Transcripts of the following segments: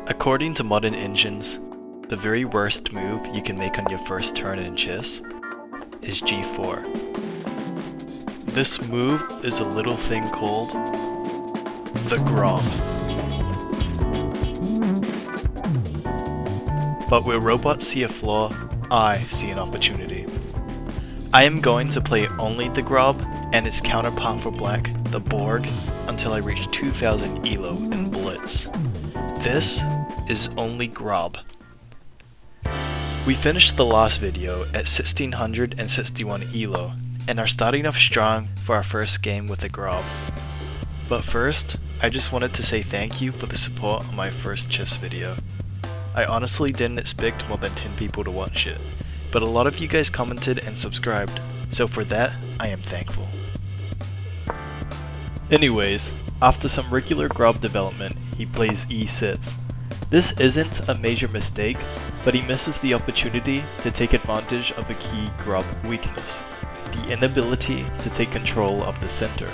According to modern engines, the very worst move you can make on your first turn in chess is g4. This move is a little thing called the Grob. But where robots see a flaw, I see an opportunity. I am going to play only the Grob and its counterpart for black, the Borg, until I reach 2000 elo in blitz. This is only Grob. We finished the last video at 1661 elo and are starting off strong for our first game with the Grob. But first, I just wanted to say thank you for the support on my first chess video. I honestly didn't expect more than 10 people to watch it, but a lot of you guys commented and subscribed, so for that, I am thankful. Anyways, after some regular Grob development, he plays e6. This isn't a major mistake, but he misses the opportunity to take advantage of a key Grob weakness, the inability to take control of the center.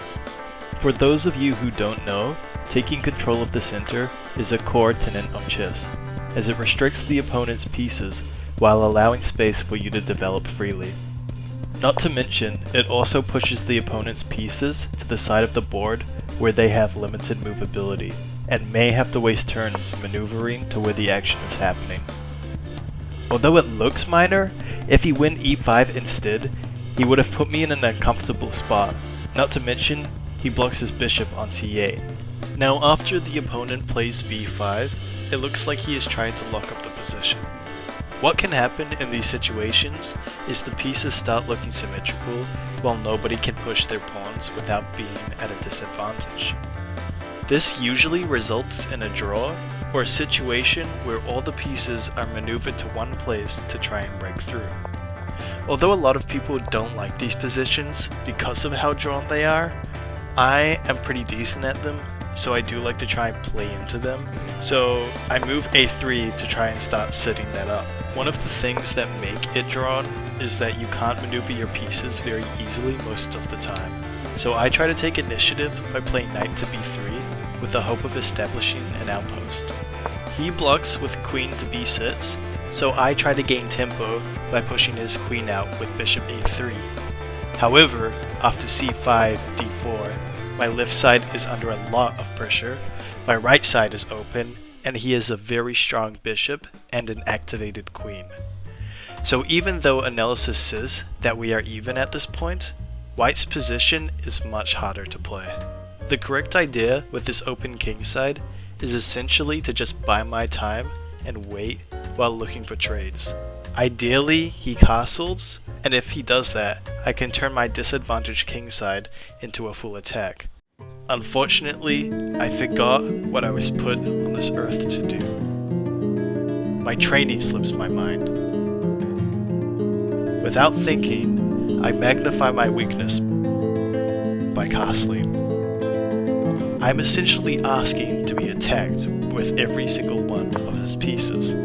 For those of you who don't know, taking control of the center is a core tenet of chess, as it restricts the opponent's pieces while allowing space for you to develop freely. Not to mention, it also pushes the opponent's pieces to the side of the board where they have limited movability, and may have to waste turns maneuvering to where the action is happening. Although it looks minor, if he went e5 instead, he would have put me in an uncomfortable spot, not to mention, he blocks his bishop on c8. Now after the opponent plays b5, it looks like he is trying to lock up the position. What can happen in these situations is the pieces start looking symmetrical while nobody can push their pawns without being at a disadvantage. This usually results in a draw or a situation where all the pieces are maneuvered to one place to try and break through. Although a lot of people don't like these positions because of how drawn they are, I am pretty decent at them, so I do like to try and play into them. So I move a3 to try and start setting that up. One of the things that make it drawn is that you can't maneuver your pieces very easily most of the time. So I try to take initiative by playing knight to b3 with the hope of establishing an outpost. He blocks with queen to b6, so I try to gain tempo by pushing his queen out with bishop a3. However, after c5, d4, my left side is under a lot of pressure, my right side is open, and he has a very strong bishop and an activated queen. So even though analysis says that we are even at this point, white's position is much harder to play. The correct idea with this open kingside is essentially to just buy my time and wait while looking for trades. Ideally, he castles, and if he does that, I can turn my disadvantaged kingside into a full attack. Unfortunately, I forgot what I was put on this earth to do. My training slips my mind. Without thinking, I magnify my weakness by castling. I'm essentially asking to be attacked with every single one of his pieces.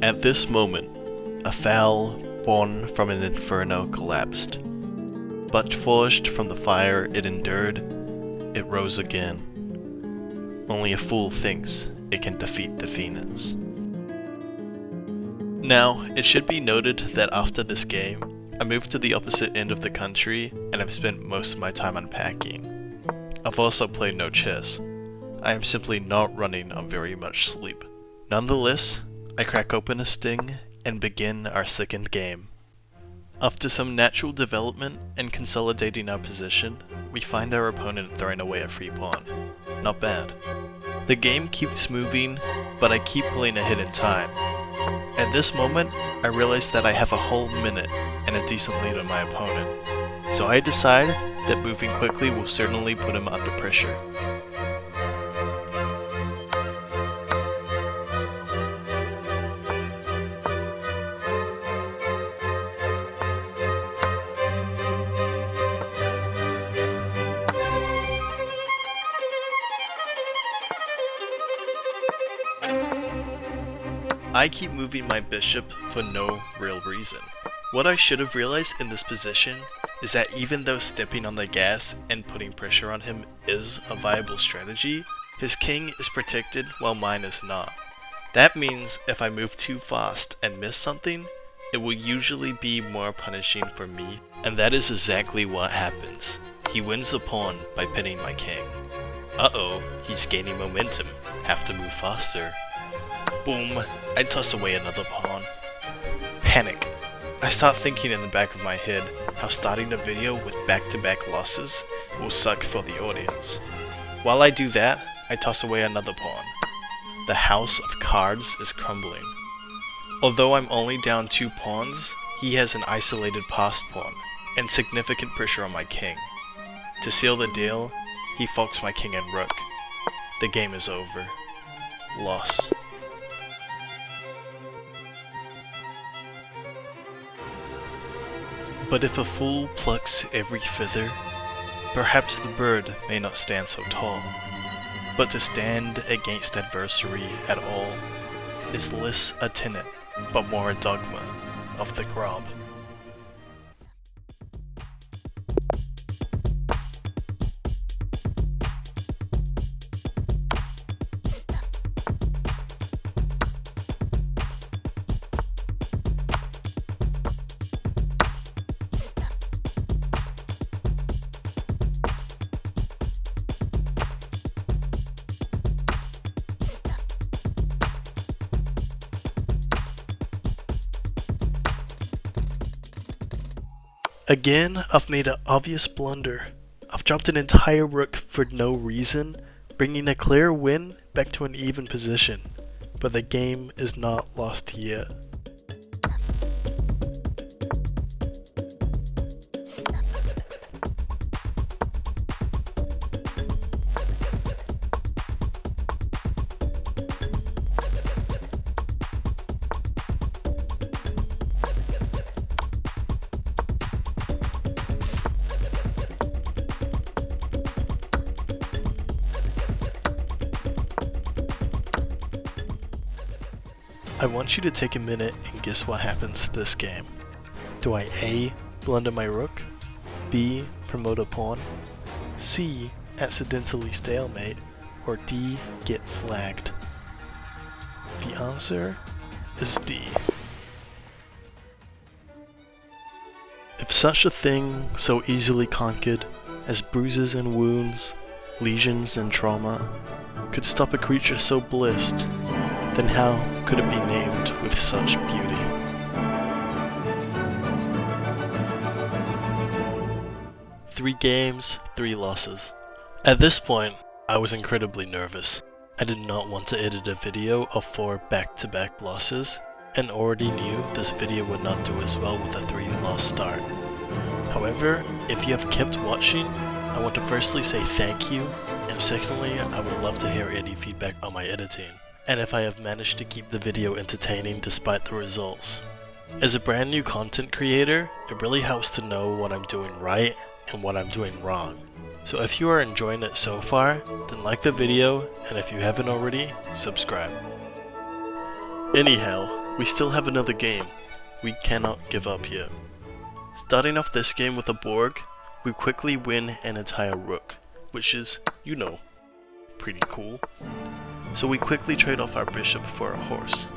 At this moment, a fowl born from an inferno collapsed. But forged from the fire it endured, it rose again. Only a fool thinks it can defeat the phoenix. Now, it should be noted that after this game, I moved to the opposite end of the country and have spent most of my time unpacking. I've also played no chess. I am simply not running on very much sleep. Nonetheless, I crack open a sting and begin our second game. After some natural development and consolidating our position, we find our opponent throwing away a free pawn. Not bad. The game keeps moving, but I keep pulling ahead in time. At this moment, I realize that I have a whole minute and a decent lead on my opponent, so I decide that moving quickly will certainly put him under pressure. I keep moving my bishop for no real reason. What I should have realized in this position is that even though stepping on the gas and putting pressure on him is a viable strategy, his king is protected while mine is not. That means if I move too fast and miss something, it will usually be more punishing for me, and that is exactly what happens. He wins the pawn by pinning my king. Uh-oh, he's gaining momentum. Have to move faster. Boom, I toss away another pawn. Panic. I start thinking in the back of my head how starting a video with back-to-back losses will suck for the audience. While I do that, I toss away another pawn. The house of cards is crumbling. Although I'm only down 2 pawns, he has an isolated passed pawn and significant pressure on my king. To seal the deal, he forks my king and rook. The game is over. Loss. But if a fool plucks every feather, perhaps the bird may not stand so tall. But to stand against adversary at all is less a tenet, but more a dogma of the Grob. Again, I've made an obvious blunder. I've dropped an entire rook for no reason, bringing a clear win back to an even position. But the game is not lost yet. I want you to take a minute and guess what happens this game. Do I A. blunder my rook, B. promote a pawn, C. accidentally stalemate, or D. get flagged? The answer is D. If such a thing so easily conquered as bruises and wounds, lesions and trauma, could stop a creature so blissed, then how could it be named with such beauty? Three games, 3 losses. At this point, I was incredibly nervous. I did not want to edit a video of 4 back-to-back losses, and already knew this video would not do as well with a 3-loss start. However, if you have kept watching, I want to firstly say thank you, and secondly, I would love to hear any feedback on my editing, and if I have managed to keep the video entertaining despite the results. As a brand new content creator, it really helps to know what I'm doing right and what I'm doing wrong. So if you are enjoying it so far, then like the video, and if you haven't already, subscribe. Anyhow, we still have another game. We cannot give up yet. Starting off this game with a Borg, we quickly win an entire rook, which is, you know, pretty cool. So we quickly trade off our bishop for a horse.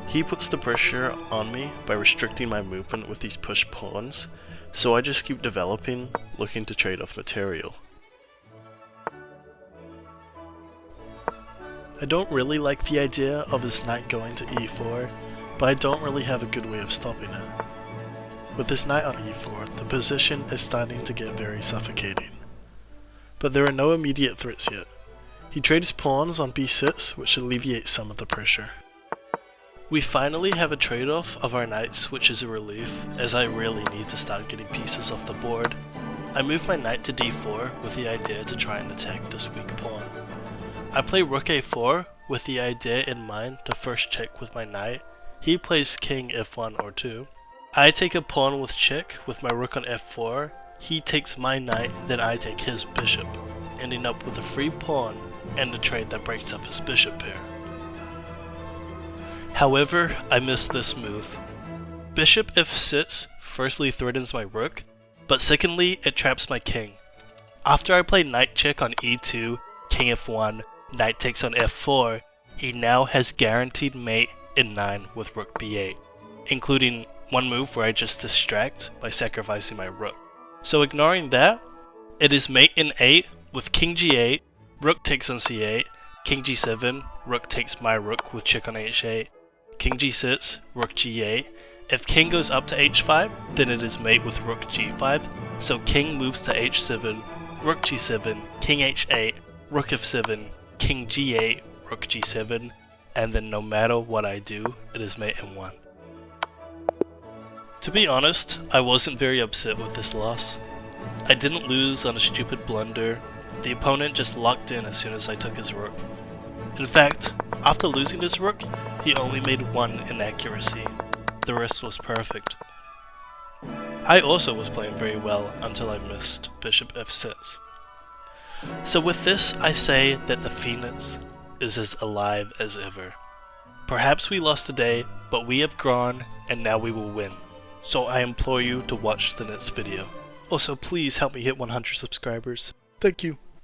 He puts the pressure on me by restricting my movement with these push pawns, so I just keep developing, looking to trade off material. I don't really like the idea of his knight going to e4, but I don't really have a good way of stopping it. With his knight on e4, the position is starting to get very suffocating. But there are no immediate threats yet. He trades pawns on b6, which alleviates some of the pressure. We finally have a trade-off of our knights, which is a relief, as I really need to start getting pieces off the board. I move my knight to d4 with the idea to try and attack this weak pawn. I play rook a4 with the idea in mind to first check with my knight. He plays king f1 or 2. I take a pawn with check with my rook on f4. He takes my knight, then I take his bishop, ending up with a free pawn and a trade that breaks up his bishop pair. However, I missed this move. Bishop f6 firstly threatens my rook, but secondly it traps my king. After I play knight check on e2, king f1, knight takes on f4, he now has guaranteed mate in 9 with rook b8, including one move where I just distract by sacrificing my rook. So ignoring that, it is mate in 8 with king g8, rook takes on c8, king g7, rook takes my rook with check on h8, king g6, rook g8. If king goes up to h5, then it is mate with rook g5, so king moves to h7, rook g7, king h8, rook f7, king g8, rook g7, and then no matter what I do, it is mate in 1. To be honest, I wasn't very upset with this loss. I didn't lose on a stupid blunder, the opponent just locked in as soon as I took his rook. In fact, after losing his rook, he only made 1 inaccuracy. The rest was perfect. I also was playing very well until I missed bishop f6. So with this, I say that the Phoenix is as alive as ever. Perhaps we lost today, but we have grown and now we will win. So I implore you to watch the next video. Also, please help me hit 100 subscribers. Thank you.